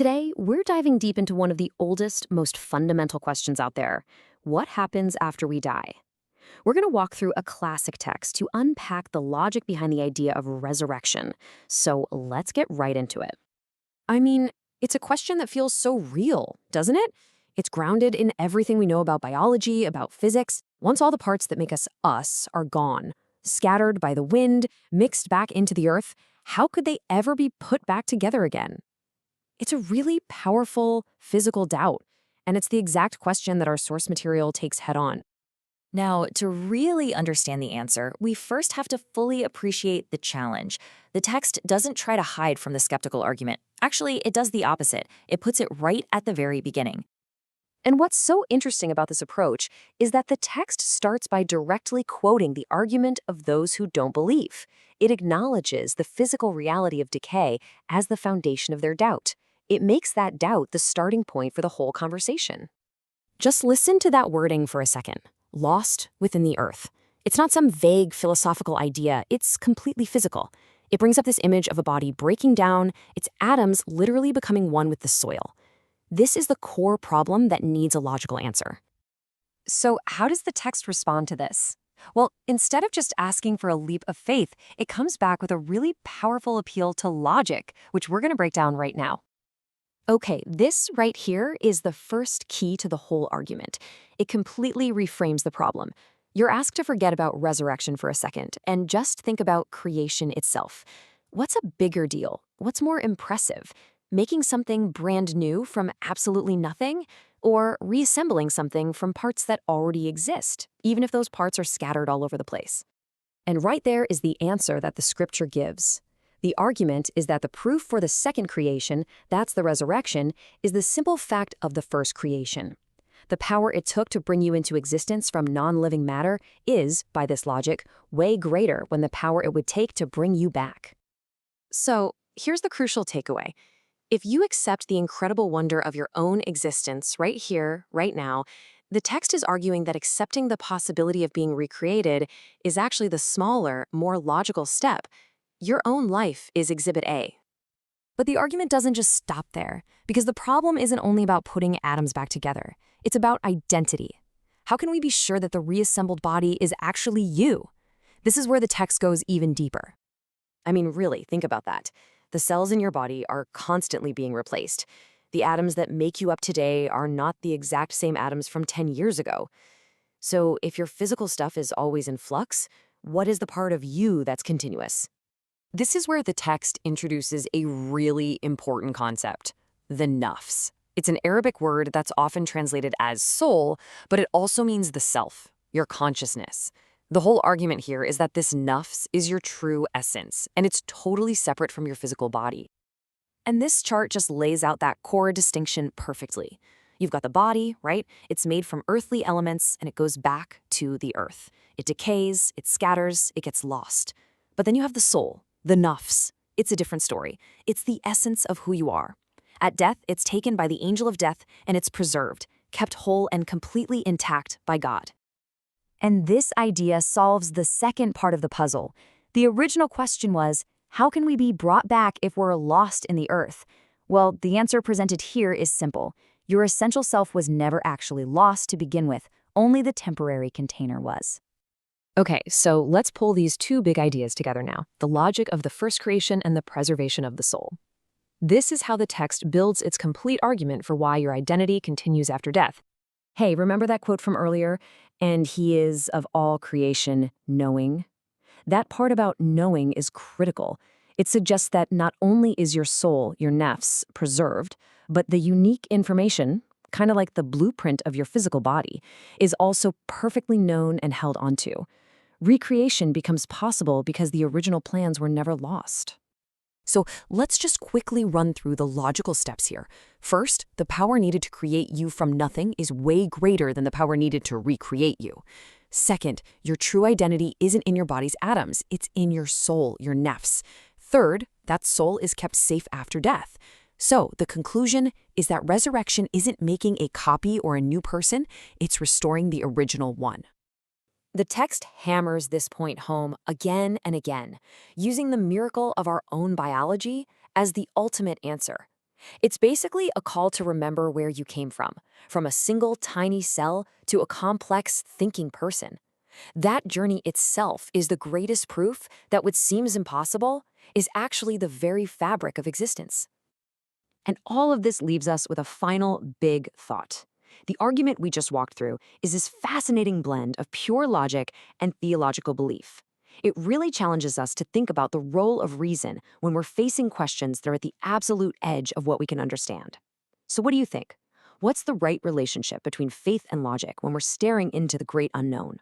Today, we're diving deep into one of the oldest, most fundamental questions out there. What happens after we die? We're going to walk through a classic text to unpack the logic behind the idea of resurrection. So let's get right into it. I mean, it's a question that feels so real, doesn't it? It's grounded in everything we know about biology, about physics. Once all the parts that make us are gone, scattered by the wind, mixed back into the earth, how could they ever be put back together again? It's a really powerful physical doubt, and it's the exact question that our source material takes head on. Now, to really understand the answer, we first have to fully appreciate the challenge. The text doesn't try to hide from the skeptical argument. Actually, it does the opposite. It puts it right at the very beginning. And what's so interesting about this approach is that the text starts by directly quoting the argument of those who don't believe. It acknowledges the physical reality of decay as the foundation of their doubt. It makes that doubt the starting point for the whole conversation. Just listen to that wording for a second. Lost within the earth. It's not some vague philosophical idea, it's completely physical. It brings up this image of a body breaking down, its atoms literally becoming one with the soil. This is the core problem that needs a logical answer. So how does the text respond to this? Well, instead of just asking for a leap of faith, it comes back with a really powerful appeal to logic, which we're going to break down right now. Okay, this right here is the first key to the whole argument. It completely reframes the problem. You're asked to forget about resurrection for a second and just think about creation itself. What's a bigger deal? What's more impressive? Making something brand new from absolutely nothing? Or reassembling something from parts that already exist, even if those parts are scattered all over the place? And right there is the answer that the scripture gives. The argument is that the proof for the second creation, that's the resurrection, is the simple fact of the first creation. The power it took to bring you into existence from non-living matter is, by this logic, way greater than the power it would take to bring you back. So, here's the crucial takeaway. If you accept the incredible wonder of your own existence right here, right now, the text is arguing that accepting the possibility of being recreated is actually the smaller, more logical step. Your own life is Exhibit A. But the argument doesn't just stop there, because the problem isn't only about putting atoms back together. It's about identity. How can we be sure that the reassembled body is actually you? This is where the text goes even deeper. I mean, really, think about that. The cells in your body are constantly being replaced. The atoms that make you up today are not the exact same atoms from 10 years ago. So if your physical stuff is always in flux, what is the part of you that's continuous? This is where the text introduces a really important concept, the nafs. It's an Arabic word that's often translated as soul, but it also means the self, your consciousness. The whole argument here is that this nafs is your true essence, and it's totally separate from your physical body. And this chart just lays out that core distinction perfectly. You've got the body, right? It's made from earthly elements, and it goes back to the earth. It decays, it scatters, it gets lost. But then you have the soul. The nafs. It's a different story. It's the essence of who you are. At death, it's taken by the angel of death and it's preserved, kept whole and completely intact by God. And this idea solves the second part of the puzzle. The original question was, how can we be brought back if we're lost in the earth? Well, the answer presented here is simple. Your essential self was never actually lost to begin with. Only the temporary container was. Okay, so let's pull these two big ideas together now, the logic of the first creation and the preservation of the soul. This is how the text builds its complete argument for why your identity continues after death. Hey, remember that quote from earlier? And he is of all creation knowing? That part about knowing is critical. It suggests that not only is your soul, your nafs, preserved, but the unique information, kind of like the blueprint of your physical body, is also perfectly known and held onto. Recreation becomes possible because the original plans were never lost. So let's just quickly run through the logical steps here. First, the power needed to create you from nothing is way greater than the power needed to recreate you. Second, your true identity isn't in your body's atoms, it's in your soul, your nafs. Third, that soul is kept safe after death. So the conclusion is that resurrection isn't making a copy or a new person, it's restoring the original one. The text hammers this point home again and again, using the miracle of our own biology as the ultimate answer. It's basically a call to remember where you came from a single tiny cell to a complex thinking person. That journey itself is the greatest proof that what seems impossible is actually the very fabric of existence. And all of this leaves us with a final big thought. The argument we just walked through is this fascinating blend of pure logic and theological belief. It really challenges us to think about the role of reason when we're facing questions that are at the absolute edge of what we can understand. So what do you think? What's the right relationship between faith and logic when we're staring into the great unknown?